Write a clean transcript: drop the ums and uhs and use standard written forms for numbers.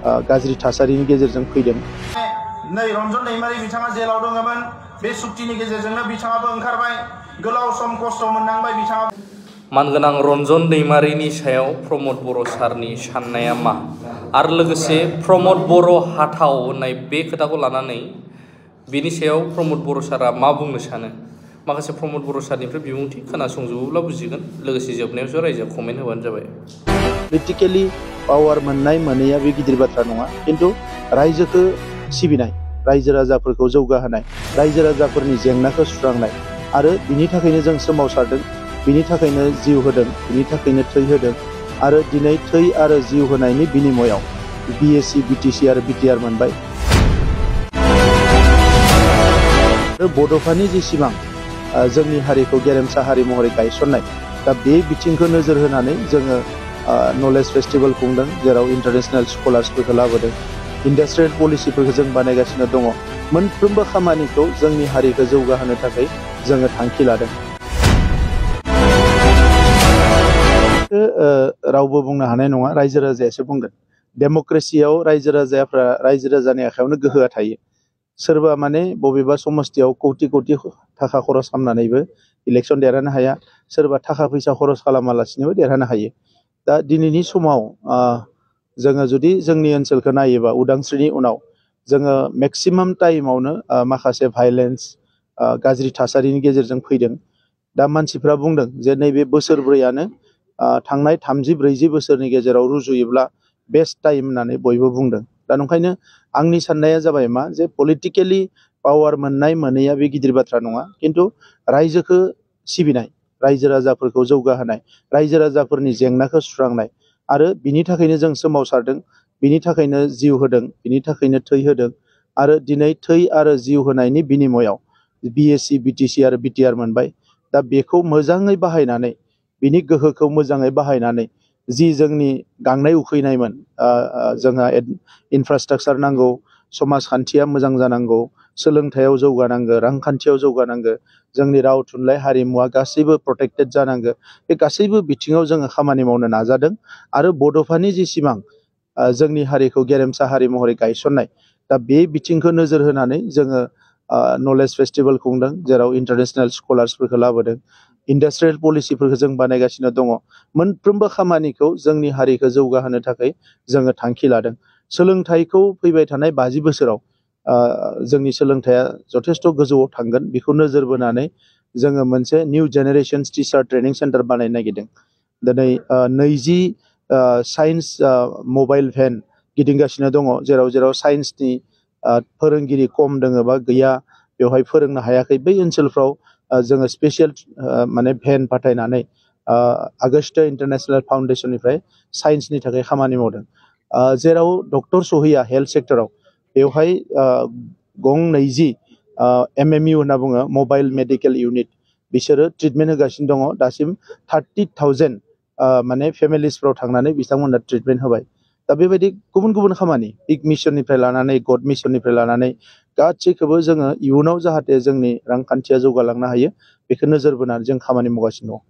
गाज्रि थासारिनि गेजेरजों फैदों। नै रन्जन दैमारि बिथाङा जेलाव दङमोन, बे सुक्तिनि गेजेरजोंनो बिथाङाबो ओंखारबाय, गोलाव सम खस्थ' मोननांबाय बिथाङा। मानगोनां रन्जन दैमारिनि सायाव प्रमद बर' सारनि साननाया मा आरो लोगोसे प्रमद बर' हाथाव होननाय बे खोथाखौ लानानै बिनि सायाव प्रमद बर' सारा मा बुंनो सानो? माखासे प्रमद बर' सारनिफ्राय बिबुंथि खोनासंजोबोब्ला बुजिगोन, लोगोसे जोबनायावसो रायजोआ कमेन्ट होबानो जाबाय। पलिटिकेलि पावार मोननाय मोनैया बे गिदिर बाथ्रा नङा, खिन्थु रायजोखौ सिबिनाय, रायजो राजाफोरखौ जौगाहोनाय, रायजो राजाफोरनि जेंनाखौ सुस्रांनाय आरो बिनि थाखायनो जों सोमावसारदों, बिनि थाखायनो जिउ होदों, बिनि थाखायनो थै होदों आरो दिनै थै आरो जिउ होनायनि बिनिमयाव BSc BTC आरो BTR मोनबाय। आरो बड'फानि जि सिमां जोंनि हारिखौ गेरेमसा हारि महरै गायसननाय, दा बे बिथिंखौ नोजोर होनानै जोङो नलेज फेस्टिभेल खुंदों, जेराव इन्टारनेशनेल स्कलार्सफोरखौ लाबोदों, इन्डास्ट्रियेल पलिसिफोरखौ जों बानायगासिनो दङ। मोनफ्रोमबो खामानिखौ जोंनि हारिखौ जौगाहोनो थाखाय जोङो थांखि लादों। रावबो बुंनो हानाय नङा, रायजो राजायासो बुंगोन। डेम'क्रेसियाव रायजो राजानि आखायावनो गोहोआ थायो। सोरबा माने बबेबा समस्तियाव कौटि कौटि थाखा खरस खालामनानैबो इलेक्सन देरहानो हाया, सोरबा थाखा फैसा खरस खालामालासिनोबो देरहानो हायो। दा दिनैनि समाव जोङो जुदि जोंनि ओनसोलखौ नायोबा, उदांस्रिनि उनाव जोङो मेक्सिमाम टाइमावनो माखासे भायलेन्स, गाज्रि थासारिनि गेजेरजों फैदों। दा मानसिफ्रा बुंदों जे नैबे बोसोरब्रैयानो थांनाय 30-40 बोसोरनि गेजेराव रुजुयोब्ला बेस्ट टाइम होननानै बयबो बुंदों। दा नंखायनो आंनि साननाया जाबाय मा, जे पलिटिकेलि पावार मोननाय मोनैया बे गिदिर बाथ्रा नङा, खिन्थु रायजोखौ सिबिनाय, रायजो राजाफोरखौ जौगाहोनाय, रायजो राजाफोरनि जेंनाखौ सुस्रांनाय आरो बिनि थाखायनो जों सोमावसारदों, बिनि थाखायनो जिउ होदों, बिनि थाखायनो थै होदों आरो दिनै थै आरो जिउ होनायनि बिनिमयाव BSc BTC आरो BTR मोनबाय। दा बेखौ मोजाङै बाहायनानै, बिनि गोहोखौ मोजाङै बाहायनानै जि जोंनि गांनाय उखैनायमोन, जोंहा इनफ्रास्ट्राक्चार नांगौ, समाजखान्थिया मोजां जानांगौ, सोलोंथायाव जौगानांगौ, रांखान्थियाव जौगानांगौ, जोंनि राव थुनलाइ हारिमुवा गासैबो प्रटेक्टेड जानांगौ। बे गासैबो बिथिङाव जोङो खामानि मावनो नाजादों आरो बड'फानि जि सिमां जोंनि हारिखौ गेरेमसा हारि महरै गायसननाय, दा बे बिथिंखौ नोजोर होनानै जोङो नलेज फेस्टिभेल खुंदों, जेराव इन्टारनेशनेल स्कलार्सफोरखौ लाबोदों, इन्डास्ट्रियेल पलिसिफोरखौ जों बानायगासिनो दङ। मोनफ्रोमबो खामानिखौ जोंनि हारिखौ जौगाहोनो थाखाय जोङो थांखि लादों। सोलोंथाइखौ फैबाय थानाय 50 बोसोराव जोंनि सोलोंथाइया जथेस्थ' गोजौआव थांगोन, बेखौ नोजोर बोनानै जोङो मोनसे new generations teacher training centre बानायनो नागिरदों। दिनै 20 साइन्स मबाइल भेन गिदिंगासिनो दङ, जेराव साइन्सनि फोरोंगिरि खम दोङो बा गैया, बेवहाय फोरोंनो हायाखै, बै ओनसोलफ्राव जोङो स्पेसियेल माने भेन फाथायनानै आगस्टा इन्टारनेशनेल फाउन्डेसननिफ्राय साइन्सनि थाखाय खामानि मावदों। जेराव डक्टर सहैया हेल्थ सेक्टराव, बेवहाय गं 20 MMU होनना बुङो, मबाइल मेडिकेल इउनिट, बिसोरो ट्रिटमेन्ट होगासिनो दङ। दासिम 30,000 माने फेमिलिसफ्राव थांनानै बिथांमोनहा ट्रिटमेन्ट होबाय। दा बेबायदि गुबुन गुबुन खामानि, बिग मिशननिफ्राय लानानै गड मिशननिफ्राय लानानै गासैखौबो जोङो इयुनाव जाहाथे जोंनि रांखान्थिया जौगालांनो हायो, बेखौ नोजोर बोनानै जों खामानि मावगासिनो दं।